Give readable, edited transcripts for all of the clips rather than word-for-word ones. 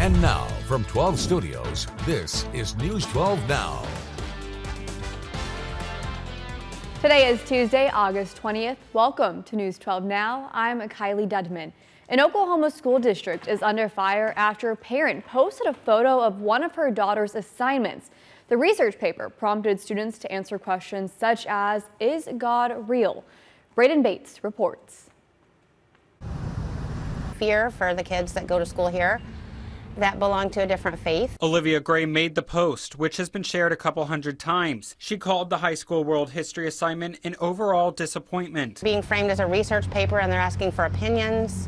And now, from 12 Studios, this is News 12 Now. Today is Tuesday, August 20th. Welcome to News 12 Now. I'm Kylee Dedmon. An Oklahoma school district is under fire after a parent posted a photo of one of her daughter's assignments. The research paper prompted students to answer questions such as, is God real? Braden Bates reports. Fear for the kids that go to school here that belong to a different faith. Olivia Gray made the post, which has been shared a couple hundred times. She called the high school world history assignment an overall disappointment. Being framed as a research paper and they're asking for opinions.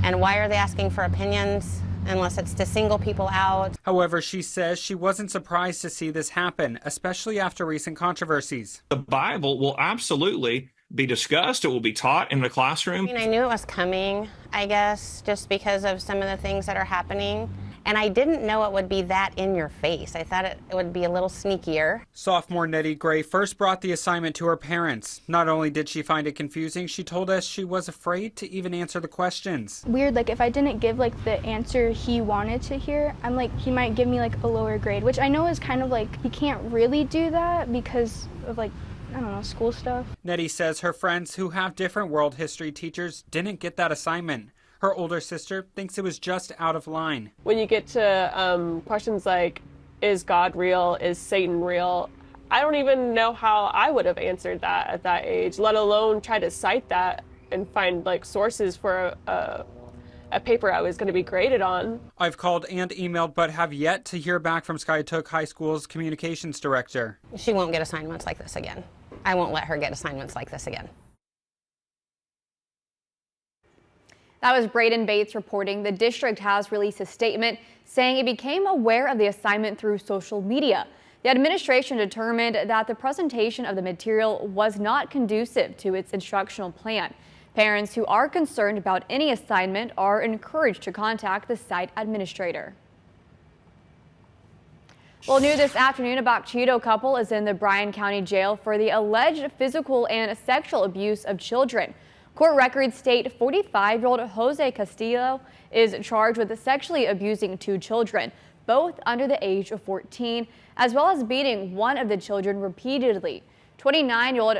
And why are they asking for opinions unless it's to single people out? However, she says she wasn't surprised to see this happen, especially after recent controversies. The Bible will absolutely be discussed. It will be taught in the classroom. I knew it was coming, I guess, just because of some of the things that are happening. And I didn't know it would be that in your face. I thought it would be a little sneakier. Sophomore Nettie Gray first brought the assignment to her parents. Not only did she find it confusing, she told us she was afraid to even answer the questions. Weird, like if I didn't give like the answer he wanted to hear, I'm like, he might give me like a lower grade, which I know is kind of like, he can't really do that because of like, I don't know, school stuff. Nettie says her friends who have different world history teachers didn't get that assignment. Her older sister thinks it was just out of line. When you get to questions like, is God real? Is Satan real? I don't even know how I would have answered that at that age, let alone try to cite that and find like sources for a paper I was going to be graded on. I've called and emailed, but have yet to hear back from Skiatook High School's communications director. She won't get assignments like this again. I won't let her get assignments like this again. That was Braden Bates reporting. The district has released a statement saying it became aware of the assignment through social media. The administration determined that the presentation of the material was not conducive to its instructional plan. Parents who are concerned about any assignment are encouraged to contact the site administrator. Well, new this afternoon, a Bachito couple is in the Bryan County Jail for the alleged physical and sexual abuse of children. Court records state 45-year-old Jose Castillo is charged with sexually abusing two children, both under the age of 14, as well as beating one of the children repeatedly. 29-year-old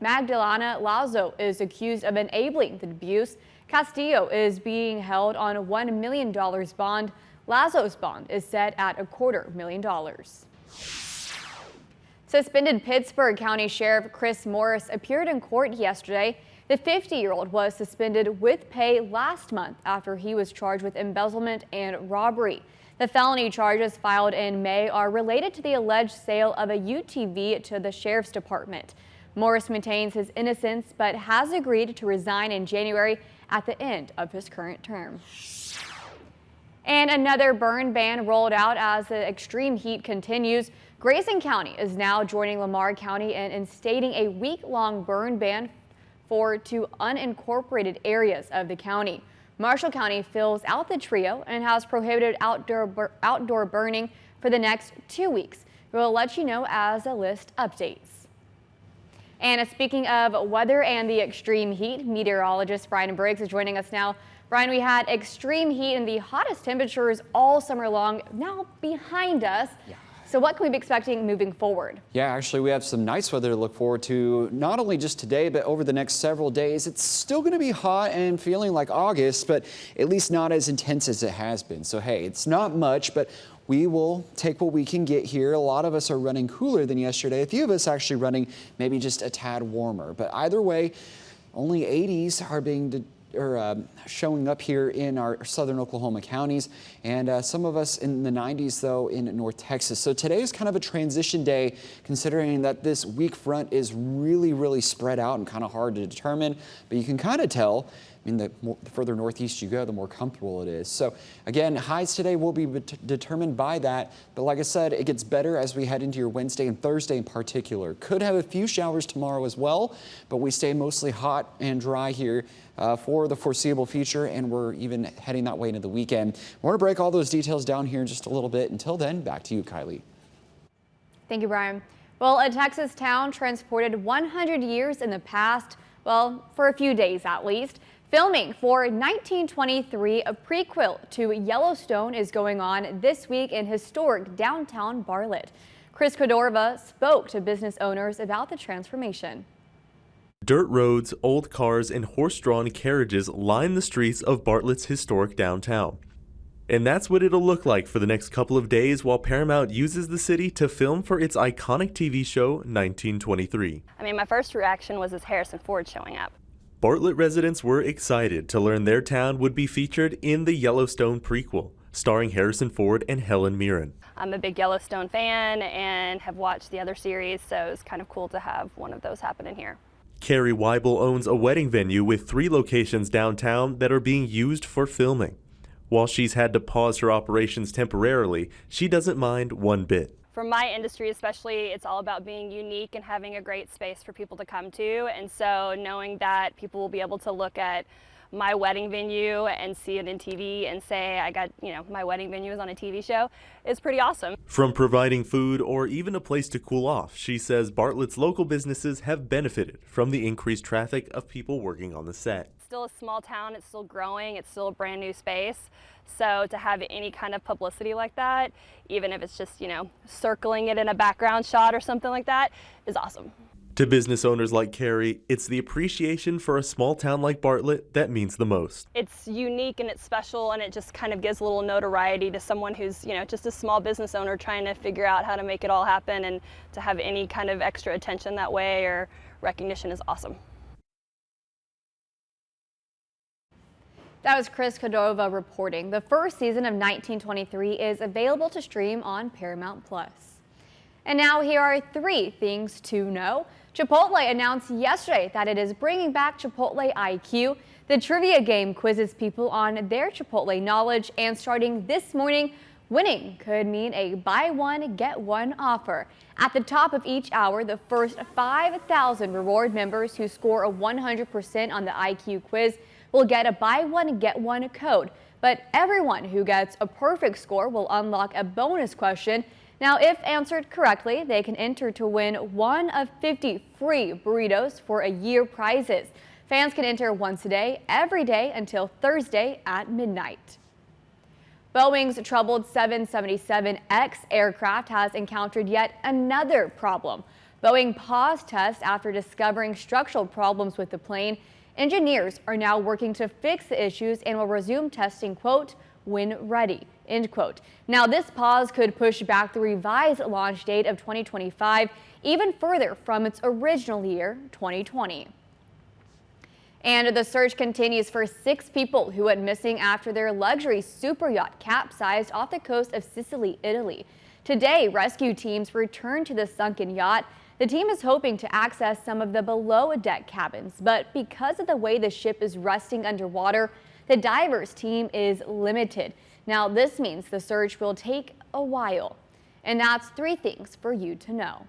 Magdalena Lazo is accused of enabling the abuse. Castillo is being held on a $1 million bond. Lazo's bond is set at $250,000. Suspended Pittsburg County Sheriff Chris Morris appeared in court yesterday. The 50-year-old was suspended with pay last month after he was charged with embezzlement and robbery. The felony charges filed in May are related to the alleged sale of a UTV to the sheriff's department. Morris maintains his innocence but has agreed to resign in January at the end of his current term. And another burn ban rolled out as the extreme heat continues. Grayson County is now joining Lamar County in instating a week-long burn ban for two unincorporated areas of the county. Marshall County fills out the trio and has prohibited outdoor burning for the next 2 weeks. We'll let you know as the list updates. And speaking of weather and the extreme heat, meteorologist Brian Briggs is joining us now. Brian, we had extreme heat and the hottest temperatures all summer long now behind us. Yeah. So what can we be expecting moving forward? Yeah, actually, we have some nice weather to look forward to, not only just today, but over the next several days. It's still going to be hot and feeling like August, but at least not as intense as it has been. So, hey, it's not much, but we will take what we can get here. A lot of us are running cooler than yesterday. A few of us actually running maybe just a tad warmer. But either way, only 80s are being showing up here in our southern Oklahoma counties, and some of us in the 90s though in North Texas. So today is kind of a transition day, considering that this weak front is really spread out and kind of hard to determine, but you can kind of tell. I mean, the further northeast you go, the more comfortable it is. So again, highs today will be determined by that. But like I said, it gets better as we head into your Wednesday and Thursday in particular. Could have a few showers tomorrow as well, but we stay mostly hot and dry here for the foreseeable future, and we're even heading that way into the weekend. We're going to break all those details down here in just a little bit. Until then, back to you, Kylie. Thank you, Brian. Well, a Texas town transported 100 years in the past, well, for a few days at least. Filming for 1923, a prequel to Yellowstone, is going on this week in historic downtown Bartlett. Chris Cordova spoke to business owners about the transformation. Dirt roads, old cars, and horse-drawn carriages line the streets of Bartlett's historic downtown. And that's what it'll look like for the next couple of days while Paramount uses the city to film for its iconic TV show 1923. I mean, my first reaction was this Harrison Ford showing up. Bartlett residents were excited to learn their town would be featured in the Yellowstone prequel, starring Harrison Ford and Helen Mirren. I'm a big Yellowstone fan and have watched the other series, so it's kind of cool to have one of those happen in here. Carrie Weibel owns a wedding venue with 3 locations downtown that are being used for filming. While she's had to pause her operations temporarily, she doesn't mind one bit. For my industry especially, it's all about being unique and having a great space for people to come to. And so knowing that people will be able to look at my wedding venue and see it in TV and say, I got, my wedding venue is on a TV show, is pretty awesome. From providing food or even a place to cool off, she says Bartlett's local businesses have benefited from the increased traffic of people working on the set. It's still a small town, it's still growing, it's still a brand new space. So to have any kind of publicity like that, even if it's just, circling it in a background shot or something like that, is awesome. To business owners like Carrie, it's the appreciation for a small town like Bartlett that means the most. It's unique and it's special, and it just kind of gives a little notoriety to someone who's, just a small business owner trying to figure out how to make it all happen, and to have any kind of extra attention that way or recognition is awesome. That was Chris Cordova reporting. The first season of 1923 is available to stream on Paramount+. And now here are 3 things to know. Chipotle announced yesterday that it is bringing back Chipotle IQ. The trivia game quizzes people on their Chipotle knowledge, and starting this morning, winning could mean a buy one, get one offer. At the top of each hour, the first 5,000 reward members who score a 100% on the IQ quiz will get a buy one, get one code. But everyone who gets a perfect score will unlock a bonus question. Now, if answered correctly, they can enter to win one of 50 free burritos for a year prizes. Fans can enter once a day, every day until Thursday at midnight. Boeing's troubled 777X aircraft has encountered yet another problem. Boeing paused tests after discovering structural problems with the plane. Engineers are now working to fix the issues and will resume testing, quote, when ready, end quote. Now, this pause could push back the revised launch date of 2025 even further from its original year, 2020. And the search continues for 6 people who went missing after their luxury super yacht capsized off the coast of Sicily, Italy. Today, rescue teams returned to the sunken yacht. The team is hoping to access some of the below-deck cabins, but because of the way the ship is rusting underwater, the divers team is limited. Now, this means the search will take a while. And that's 3 things for you to know.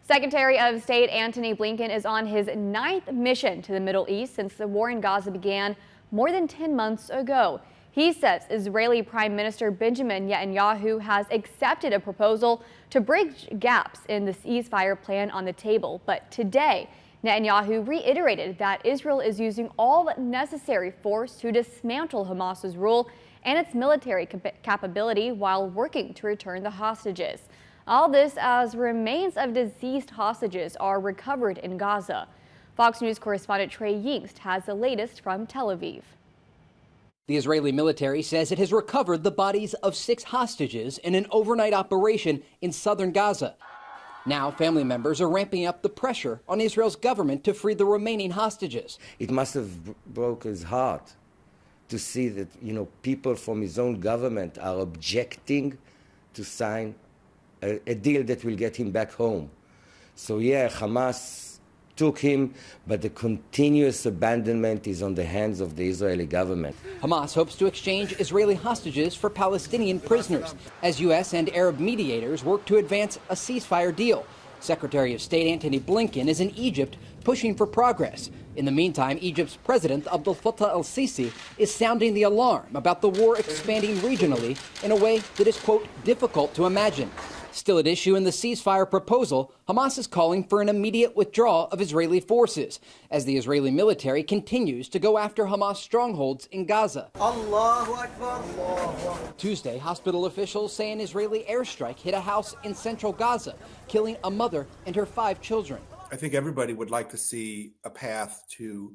Secretary of State Antony Blinken is on his 9th mission to the Middle East since the war in Gaza began more than 10 months ago. He says Israeli Prime Minister Benjamin Netanyahu has accepted a proposal to bridge gaps in the ceasefire plan on the table. But today, Netanyahu reiterated that Israel is using all necessary force to dismantle Hamas's rule and its military capability while working to return the hostages. All this as remains of deceased hostages are recovered in Gaza. Fox News correspondent Trey Yingst has the latest from Tel Aviv. The Israeli military says it has recovered the bodies of 6 hostages in an overnight operation in southern Gaza. Now, family members are ramping up the pressure on Israel's government to free the remaining hostages. It must have broke his heart to see that, people from his own government are objecting to sign a deal that will get him back home. So, yeah, Hamas took him, but the continuous abandonment is on the hands of the Israeli government. Hamas hopes to exchange Israeli hostages for Palestinian prisoners as U.S. and Arab mediators work to advance a ceasefire deal. Secretary of State Antony Blinken is in Egypt pushing for progress. In the meantime, Egypt's President Abdel Fattah el-Sisi is sounding the alarm about the war expanding regionally in a way that is, quote, difficult to imagine. Still at issue in the ceasefire proposal, Hamas is calling for an immediate withdrawal of Israeli forces as the Israeli military continues to go after Hamas strongholds in Gaza. Allahu Akbar. Allahu Akbar. Tuesday, hospital officials say an Israeli airstrike hit a house in central Gaza, killing a mother and her 5 children. I think everybody would like to see a path to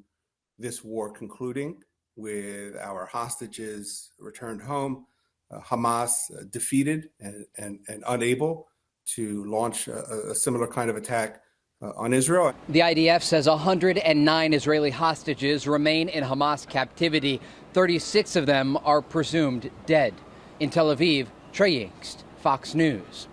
this war concluding with our hostages returned home, Hamas defeated and unable to launch a similar kind of attack on Israel. The IDF says 109 Israeli hostages remain in Hamas captivity. 36 of them are presumed dead. In Tel Aviv, Trey Yingst, Fox News.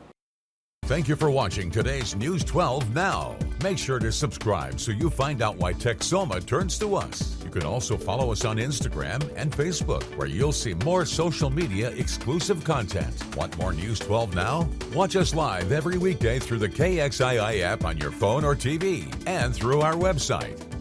Thank you for watching today's News 12 Now. Make sure to subscribe so you find out why Texoma turns to us. You can also follow us on Instagram and Facebook, where you'll see more social media exclusive content. Want more News 12 Now? Watch us live every weekday through the KXII app on your phone or TV and through our website.